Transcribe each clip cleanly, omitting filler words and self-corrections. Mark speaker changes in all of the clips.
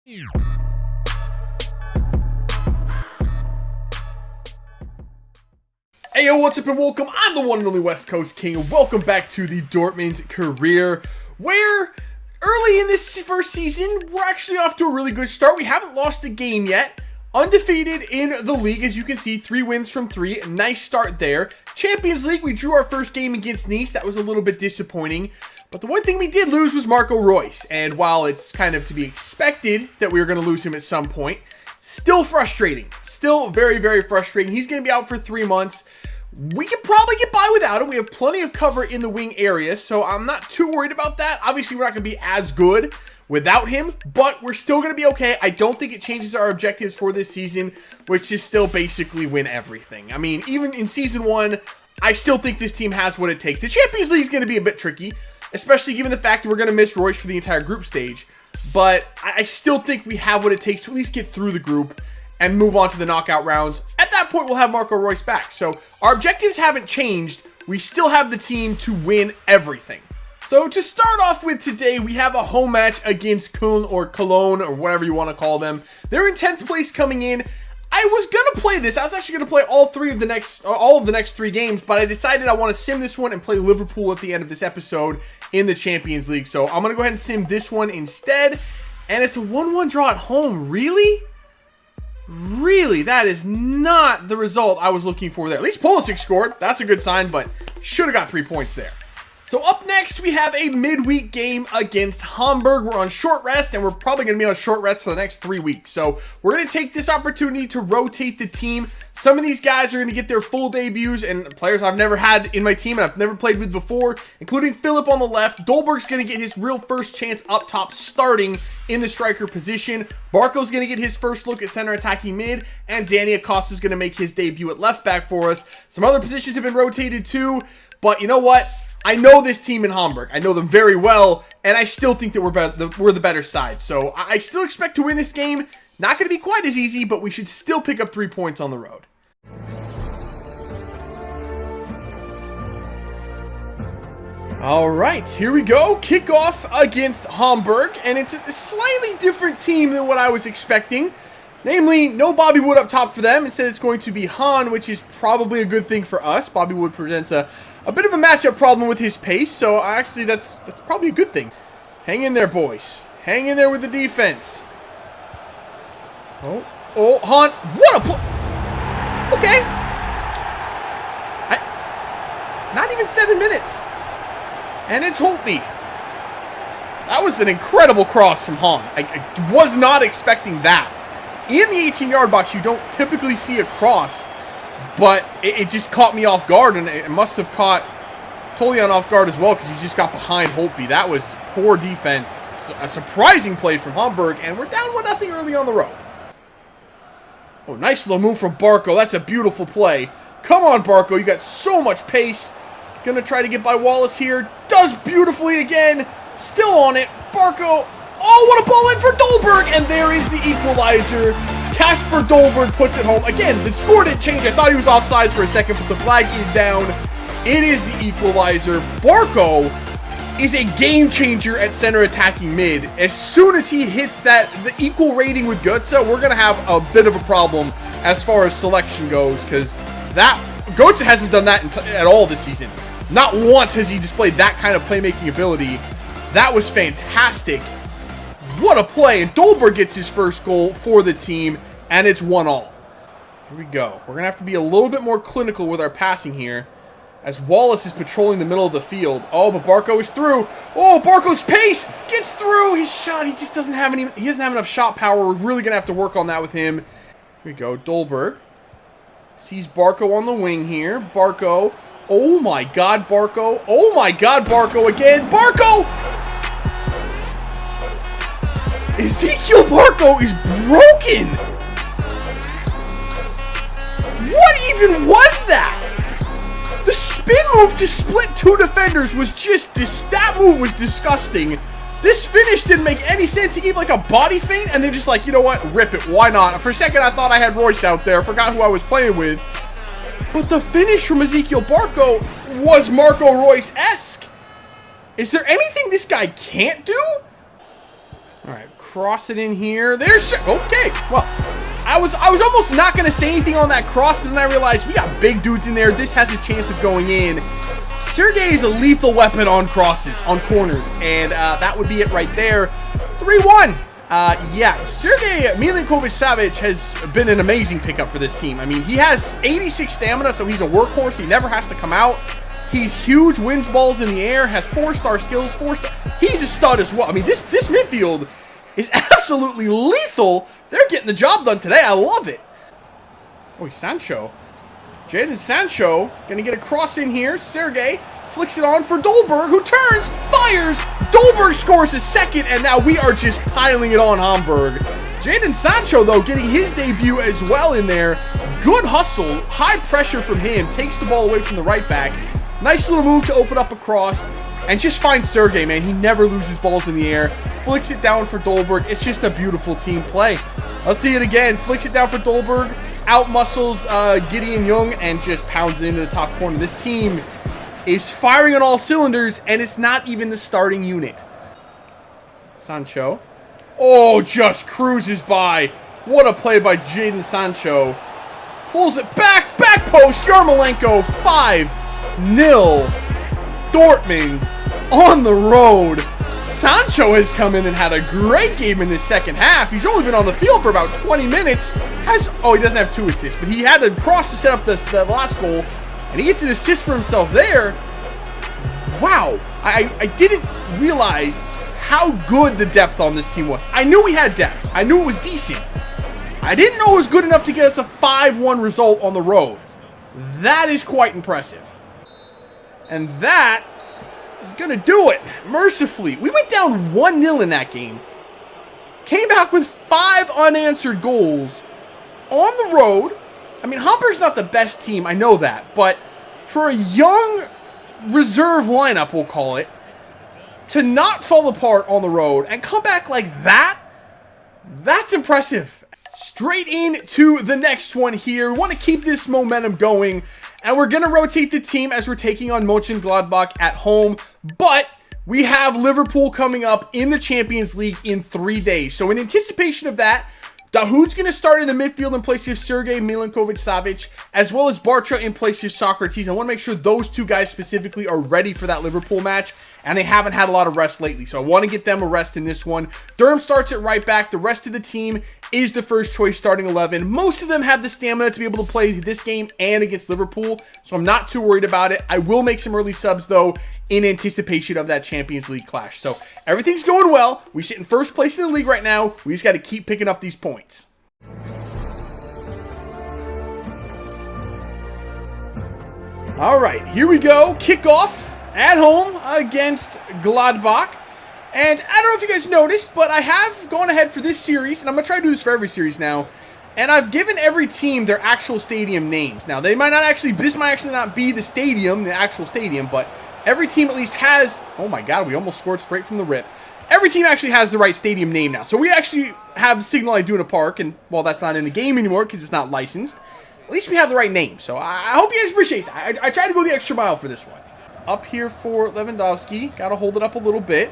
Speaker 1: Hey yo, what's up and welcome. I'm the one and only West Coast King, and welcome back to the Dortmund career, where early in this first season, we're actually off to a really good start. We haven't lost a game yet. Undefeated in the league, as you can see, 3 wins from 3. Nice start there. Champions League, we drew our first game against Nice. That was a little bit disappointing. But the one thing we did lose was Marco Reus. And while it's kind of to be expected that we were going to lose him at some point, still frustrating. Still very, very frustrating. He's going to be out for 3 months. We can probably get by without him. We have plenty of cover in the wing area, so I'm not too worried about that. Obviously, we're not going to be as good without him, but we're still going to be okay. I don't think it changes our objectives for this season, which is still basically win everything. I mean, even in Season 1, I still think this team has what it takes. The Champions League is going to be a bit tricky, especially given the fact that we're going to miss Reus for the entire group stage, but I still think we have what it takes to at least get through the group and move on to the knockout rounds. At that point, we'll have Marco Reus back. So our objectives haven't changed. We still have the team to win everything. So to start off with today, we have a home match against Cologne or whatever you want to call them. They're in 10th place coming in. I was gonna play this. I was actually gonna play all of the next 3 games, but I decided I want to sim this one and play Liverpool at the end of this episode in the Champions League. So I'm gonna go ahead and sim this one instead. And it's a 1-1 draw at home. Really? Really, that is not the result I was looking for there. At least Pulisic scored. That's a good sign, but should have got 3 points there. So up next, we have a midweek game against Hamburg. We're on short rest, and we're probably going to be on short rest for the next 3 weeks. So we're going to take this opportunity to rotate the team. Some of these guys are going to get their full debuts, and players I've never had in my team and I've never played with before, including Philip on the left. Dolberg's going to get his real first chance up top starting in the striker position. Barco's going to get his first look at center attacking mid, and Danny Acosta's going to make his debut at left back for us. Some other positions have been rotated too, but you know what? I know this team in Hamburg. I know them very well, and I still think that we're the better side. So I still expect to win this game. Not going to be quite as easy, but we should still pick up 3 points on the road. All right, here we go. Kickoff against Hamburg, and it's a slightly different team than what I was expecting. Namely, no Bobby Wood up top for them. Instead, it's going to be Han, which is probably a good thing for us. Bobby Wood presents a bit of a matchup problem with his pace, so actually that's probably a good thing. Hang in there, boys. Hang in there with the defense. Oh, Han. What a play. Okay. Not even 7 minutes. And it's Holtby. That was an incredible cross from Han. I was not expecting that. In the 18-yard box, you don't typically see a cross, but it just caught me off guard, and it must have caught Tolian off guard as well, because he just got behind Holtby. That was poor defense. A surprising play from Hamburg, and we're down 1-0 early on the road. Oh, nice little move from Barco. That's a beautiful play. Come on, Barco. You got so much pace. Gonna try to get by Wallace here. Does beautifully again. Still on it. Barco. Oh, what a ball in for Dolberg. And there is the equalizer. Kasper Dolberg puts it home. Again, the score didn't change. I thought he was offsides for a second, but the flag is down. It is the equalizer. Barco is a game changer at center attacking mid. As soon as he hits the equal rating with Götze, we're going to have a bit of a problem as far as selection goes, because Götze hasn't done that at all this season. Not once has he displayed that kind of playmaking ability. That was fantastic. What a play. And Dolberg gets his first goal for the team, and it's 1-1. Here we go. We're going to have to be a little bit more clinical with our passing here, as Wallace is patrolling the middle of the field. Oh, but Barco is through. Oh, Barco's pace gets through. His shot, he just doesn't have he doesn't have enough shot power. We're really going to have to work on that with him. Here we go. Dolberg sees Barco on the wing here. Barco. Oh my God, Barco. Oh my God, Barco again. Barco! Ezekiel Barco is broken. What even was that? The spin move to split 2 defenders was just, that move was disgusting. This finish didn't make any sense. He gave like a body feint, and they're just like, you know what? Rip it. Why not? For a second, I thought I had Reus out there. Forgot who I was playing with. But the finish from Ezekiel Barco was Marco Reus-esque. Is there anything this guy can't do? All right, cross it in here. There's... Okay, well, I was almost not going to say anything on that cross, but then I realized we got big dudes in there. This has a chance of going in. Sergey is a lethal weapon on crosses, on corners, and that would be it right there. 3-1. Yeah, Sergey Milinkovic-Savic has been an amazing pickup for this team. I mean, he has 86 stamina, so he's a workhorse. He never has to come out. He's huge, wins balls in the air, has 4-star skills, 4-star. He's a stud as well. I mean, this midfield is absolutely lethal. They're getting the job done today. I love it. Oh, Sancho. Jadon Sancho gonna get a cross in here. Sergey flicks it on for Dolberg, who turns, fires. Dolberg scores his second, and now we are just piling it on Hamburg. Jadon Sancho, though, getting his debut as well in there. Good hustle, high pressure from him. Takes the ball away from the right back. Nice little move to open up a cross. And just finds Sergey, man. He never loses balls in the air. Flicks it down for Dolberg. It's just a beautiful team play. Let's see it again. Flicks it down for Dolberg. Out-muscles Gideon Young and just pounds it into the top corner. This team is firing on all cylinders, and it's not even the starting unit. Sancho. Oh, just cruises by. What a play by Jadon Sancho. Pulls it back. Back post. Yarmolenko. 5-0. Dortmund on the road. Sancho has come in and had a great game in this second half. He's only been on the field for about 20 minutes. Oh, he doesn't have 2 assists, but he had a cross to set up the last goal, and he gets an assist for himself there. Wow, I didn't realize how good the depth on this team was. I knew we had depth. I knew it was decent. I didn't know it was good enough to get us a 5-1 result on the road. That is quite impressive. And that is going to do it, mercifully. We went down 1-0 in that game. Came back with 5 unanswered goals on the road. I mean, Hamburg's not the best team, I know that. But for a young reserve lineup, we'll call it, to not fall apart on the road and come back like that, that's impressive. Straight into the next one here. We want to keep this momentum going. And we're going to rotate the team as we're taking on Mönchengladbach at home. But we have Liverpool coming up in the Champions League in 3 days. So in anticipation of that, Dahoud's going to start in the midfield in place of Sergey Milinkovic-Savic, as well as Bartra in place of Socrates. I want to make sure those two guys specifically are ready for that Liverpool match, and they haven't had a lot of rest lately, so I want to get them a rest in this one. Durham starts at right back. The rest of the team is the first choice starting 11. Most of them have the stamina to be able to play this game and against Liverpool, so I'm not too worried about it. I will make some early subs, though, in anticipation of that Champions League clash. So everything's going well. We sit in first place in the league right now. We just got to keep picking up these points. All right, here we go. Kickoff at home against Gladbach. And I don't know if you guys noticed, but I have gone ahead for this series, and I'm going to try to do this for every series now. And I've given every team their actual stadium names. Now, they might not actually, this might actually not be the stadium, the actual stadium, but every team at least has, oh my god, we almost scored straight from the rip. Every team actually has the right stadium name now. So we actually have Signal Iduna Park, and while that's not in the game anymore because it's not licensed, at least we have the right name. So I hope you guys appreciate that. I tried to go the extra mile for this one. Up here for Lewandowski. Got to hold it up a little bit.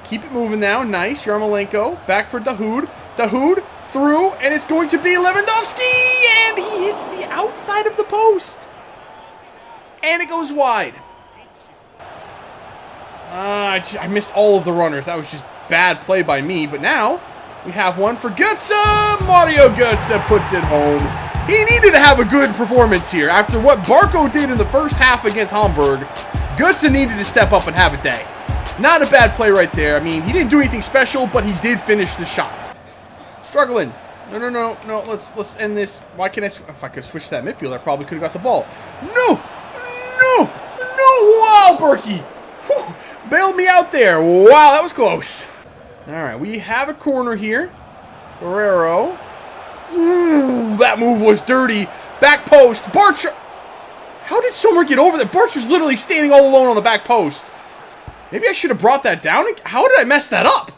Speaker 1: Keep it moving now. Nice. Yarmolenko. Back for Dahoud. Dahoud through, and it's going to be Lewandowski, and he hits the outside of the post. And it goes wide. I missed all of the runners. That was just bad play by me. But now we have one for Götze. Mario Götze puts it home. He needed to have a good performance here. After what Barco did in the first half against Hamburg, Götze needed to step up and have a day. Not a bad play right there. I mean, he didn't do anything special, but he did finish the shot. Struggling. No. Let's end this. Why can't I? If I could switch to that midfield, I probably could have got the ball. No. Wow, Berkey. Whew. Bailed me out there. Wow, that was close. All right, we have a corner here. Guerrero. Ooh, that move was dirty. Back post. Bartra. How did Sommer get over there? Bartra's literally standing all alone on the back post. Maybe I should have brought that down. How did I mess that up?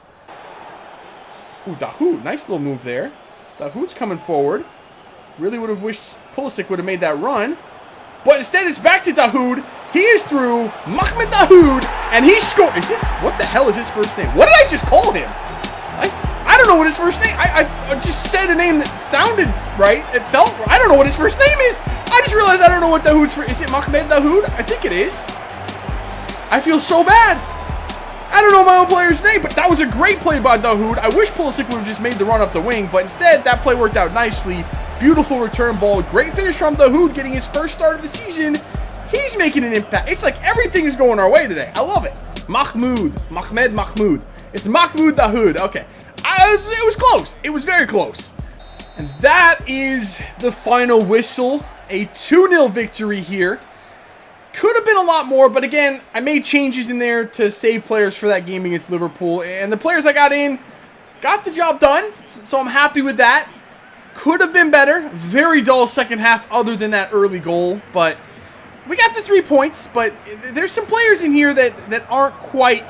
Speaker 1: Ooh, Dahoud. Nice little move there. Dahoud's coming forward. Really would have wished Pulisic would have made that run. But instead, it's back to Dahoud. He is through. Mahmoud Dahoud. And he scored. What the hell is his first name? What did I just call him? I I don't know what his first name. I just said a name that sounded right. It felt. I don't know what his first name is. I just realized I don't know what Dahoud's for. Is it Mohamed Dahoud? I think it is. I feel so bad. I don't know my own player's name, but that was a great play by Dahoud. I wish Pulisic would have just made the run up the wing, but instead that play worked out nicely. Beautiful return ball. Great finish from Dahoud, getting his first start of the season. He's making an impact. It's like everything is going our way today. I love it. Mohamed Mahmoud. It's Mahmoud Dahoud. Okay. It was close. It was very close. And that is the final whistle. A 2-0 victory here. Could have been a lot more, but again, I made changes in there to save players for that game against Liverpool. And the players I got in got the job done. So I'm happy with that. Could have been better. Very dull second half other than that early goal. But we got the 3 points. But there's some players in here that aren't quite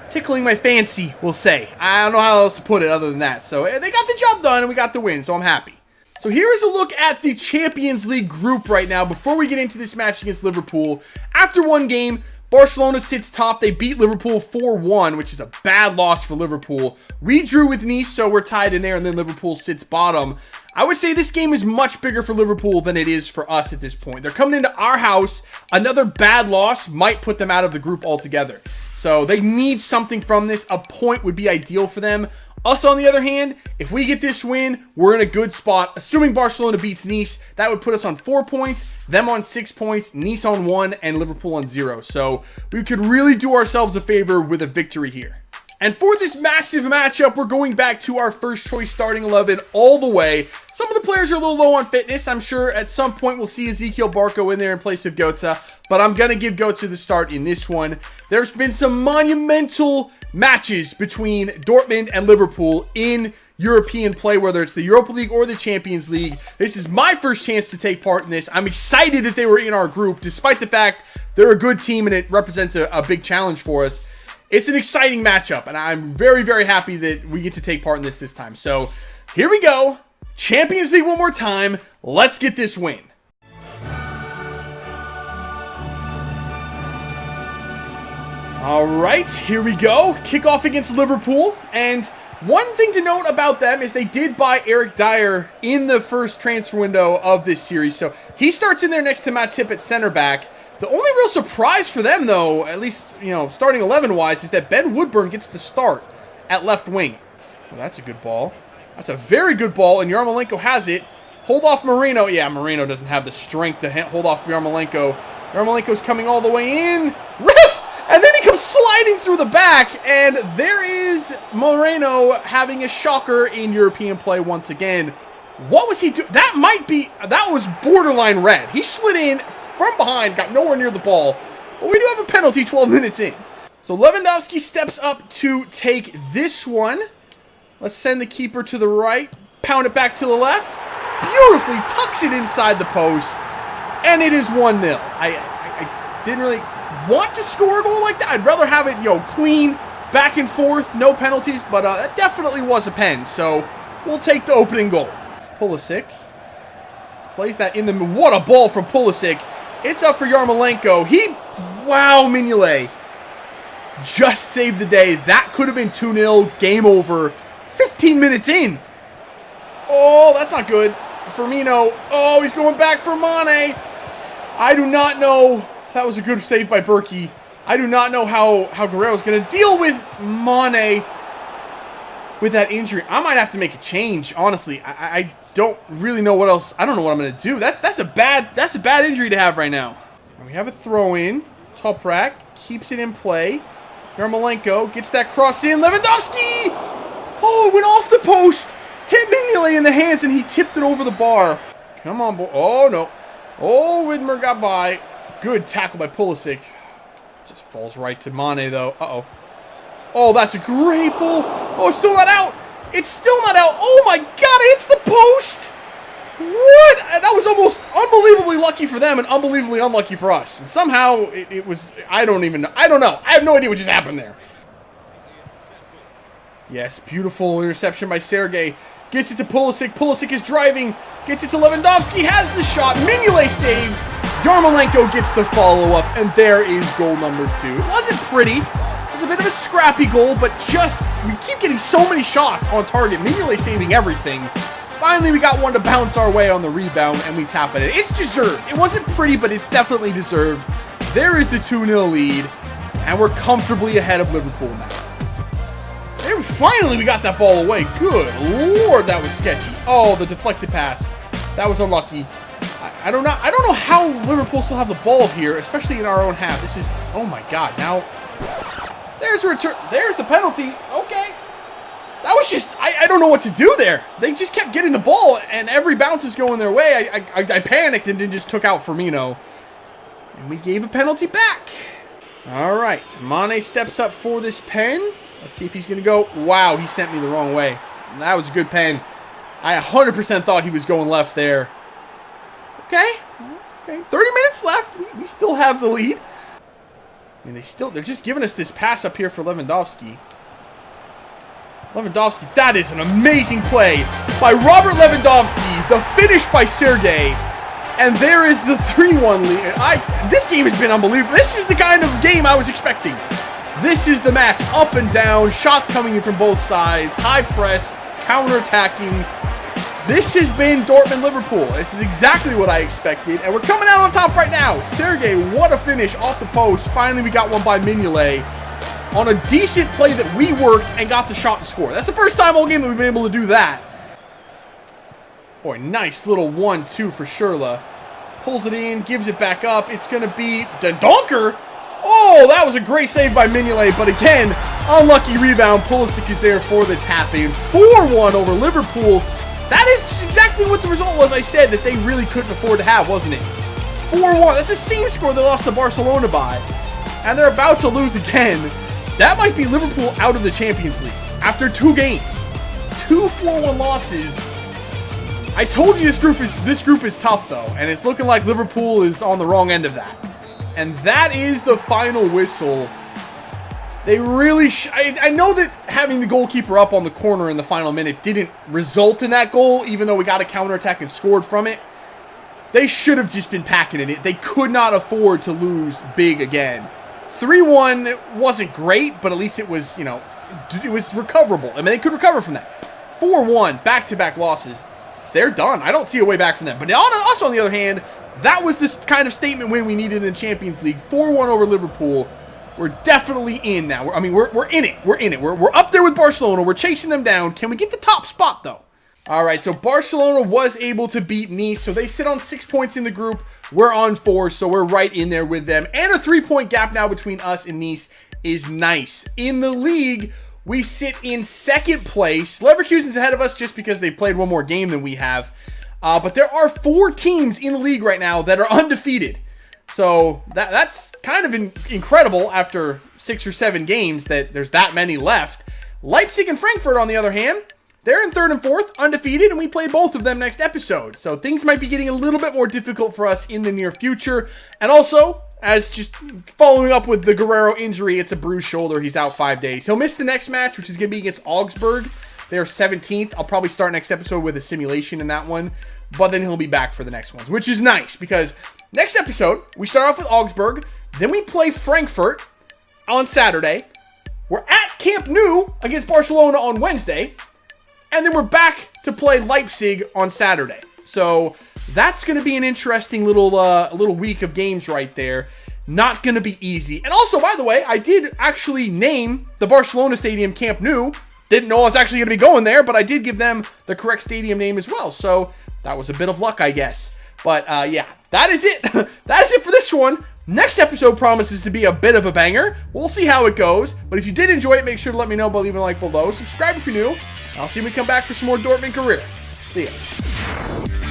Speaker 1: tickling my fancy, we'll say. I don't know how else to put it other than that. So they got the job done and we got the win, so I'm happy. So here is a look at the Champions League group right now before we get into this match against Liverpool. After one game, Barcelona sits top. They beat Liverpool 4-1, which is a bad loss for Liverpool. We drew with Nice, so we're tied in there, and then Liverpool sits bottom. I would say this game is much bigger for Liverpool than it is for us at this point. They're coming into our house. Another bad loss might put them out of the group altogether. So they need something from this. A point would be ideal for them. Us, on the other hand, if we get this win, we're in a good spot. Assuming Barcelona beats Nice, that would put us on 4 points, them on 6 points, Nice on 1, and Liverpool on 0. So we could really do ourselves a favor with a victory here. And for this massive matchup, we're going back to our first choice starting 11 all the way. Some of the players are a little low on fitness. I'm sure at some point we'll see Ezekiel Barco in there in place of Götze, but I'm going to give Götze the start in this one. There's been some monumental matches between Dortmund and Liverpool in European play, whether it's the Europa League or the Champions League. This is my first chance to take part in this. I'm excited that they were in our group, despite the fact they're a good team and it represents a big challenge for us. It's an exciting matchup, and I'm very, very happy that we get to take part in this time. So here we go. Champions League one more time. Let's get this win. All right, here we go. Kickoff against Liverpool. And one thing to note about them is they did buy Eric Dyer in the first transfer window of this series. So he starts in there next to Matip at center back. The only real surprise for them, though, at least, you know, starting 11-wise, is that Ben Woodburn gets the start at left wing. Well, that's a good ball. That's a very good ball, and Yarmolenko has it. Hold off Moreno. Yeah, Moreno doesn't have the strength to hold off Yarmolenko. Yarmolenko's coming all the way in. Riff! And then he comes sliding through the back, and there is Moreno having a shocker in European play once again. What was he doing? That was borderline red. He slid in from behind, got nowhere near the ball, but we do have a penalty 12 minutes in. So Lewandowski steps up to take this one. Let's send the keeper to the right, pound it back to the left, beautifully tucks it inside the post, and it is 1-0. I didn't really want to score a goal like that. I'd rather have it, clean, back and forth, no penalties, but that definitely was a pen, so we'll take the opening goal. Pulisic plays that in the... What a ball from Pulisic. It's up for Yarmolenko. Wow, Mignolet just saved the day. That could have been 2-0, game over, 15 minutes in. Oh, that's not good. Firmino. Oh, he's going back for Mane. I do not know. That was a good save by Berkey. I do not know how Guerrero's going to deal with Mane with that injury. I might have to make a change, honestly. I don't really know what else. I don't know what I'm going to do. That's a bad injury to have right now. We have a throw in. Toprak keeps it in play. Yarmolenko gets that cross in. Lewandowski! Oh, it went off the post. Hit Mignolet in the hands and he tipped it over the bar. Come on, boy. Oh, no. Oh, Widmer got by. Good tackle by Pulisic. Just falls right to Mane, though. Uh-oh. Oh, that's a great ball. Oh, it's still not out. It's still not out. Oh, my God. It hits the post. What? That was almost unbelievably lucky for them and unbelievably unlucky for us. And somehow it was... I don't even know. I don't know. I have no idea what just happened there. Yes, beautiful interception by Sergej. Gets it to Pulisic. Pulisic is driving. Gets it to Lewandowski. Has the shot. Mignolet saves. Yarmolenko gets the follow-up. And there is goal number 2. It wasn't pretty. It was a bit of a scrappy goal, but just, we keep getting so many shots on target. Mignolet saving everything. Finally, we got one to bounce our way on the rebound, and we tap it in. It's deserved. It wasn't pretty, but it's definitely deserved. There is the 2-0 lead, and we're comfortably ahead of Liverpool now. And finally, we got that ball away. Good Lord, that was sketchy. Oh, the deflected pass. That was unlucky. I don't know how Liverpool still have the ball here, especially in our own half. This is, oh my God. Now, there's a return. There's the penalty. Okay. That was just, I don't know what to do there. They just kept getting the ball, and every bounce is going their way. I panicked and then just took out Firmino. And we gave a penalty back. All right. Mane steps up for this pen. Let's see if he's going to go. Wow, he sent me the wrong way. That was a good pen. I 100% thought he was going left there. Okay. 30 minutes left. We still have the lead. I mean, they're just giving us this pass up here for Lewandowski. Lewandowski, that is an amazing play by Robert Lewandowski. The finish by Sergej. And there is the 3-1 lead. This game has been unbelievable. This is the kind of game I was expecting. This is the match. Up and down. Shots coming in from both sides. High press. Counter-attacking. This has been Dortmund-Liverpool. This is exactly what I expected. And we're coming out on top right now. Sergej, what a finish off the post. Finally, we got one by Mignolet on a decent play that we worked and got the shot and score. That's the first time all game that we've been able to do that. Boy, nice little 1-2 for Schürrle. Pulls it in, gives it back up. It's going to be the Donker. Oh, that was a great save by Mignolet. But again, unlucky rebound. Pulisic is there for the tap-in. 4-1 over Liverpool. That is exactly what the result was. I said that they really couldn't afford to have, wasn't it? 4-1. That's the same score they lost to Barcelona by. And they're about to lose again. That might be Liverpool out of the Champions League after 2 games. 2 4-1 losses. I told you this group is tough, though. And it's looking like Liverpool is on the wrong end of that. And that is the final whistle. They really I know that having the goalkeeper up on the corner in the final minute didn't result in that goal, even though we got a counterattack and scored from it. They should have just been packing it. They could not afford to lose big again. 3-1 wasn't great, but at least it was, you know, it was recoverable. I mean, they could recover from that. 4-1, back-to-back losses. They're done. I don't see a way back from them. But also, on the other hand, that was this kind of statement win we needed in the Champions League. 4-1 over Liverpool. We're definitely in now. We're in it. We're in it. We're up there with Barcelona. We're chasing them down. Can we get the top spot, though? All right, so Barcelona was able to beat Nice, so they sit on 6 points in the group. We're on 4, so we're right in there with them. And a 3-point gap now between us and Nice is nice. In the league, we sit in 2nd place. Leverkusen's ahead of us just because they played one more game than we have. But there are 4 teams in the league right now that are undefeated. So that's kind of incredible after 6 or 7 games that there's that many left. Leipzig and Frankfurt, on the other hand, they're in 3rd and 4th, undefeated, and we play both of them next episode. So things might be getting a little bit more difficult for us in the near future. And also, as just following up with the Guerrero injury, it's a bruised shoulder. He's out 5 days. He'll miss the next match, which is going to be against Augsburg. They're 17th. I'll probably start next episode with a simulation in that one. But then he'll be back for the next ones, which is nice because next episode, we start off with Augsburg. Then we play Frankfurt on Saturday. We're at Camp Nou against Barcelona on Wednesday. And then we're back to play Leipzig on Saturday. So that's going to be an interesting little week of games right there. Not going to be easy. And also, by the way, I did actually name the Barcelona stadium Camp Nou. Didn't know I was actually going to be going there, but I did give them the correct stadium name as well. So that was a bit of luck, I guess. But yeah, that is it. That is it for this one. Next episode promises to be a bit of a banger. We'll see how it goes. But if you did enjoy it, make sure to let me know by leaving a like below. Subscribe if you're new. I'll see you when we come back for some more Dortmund career. See ya.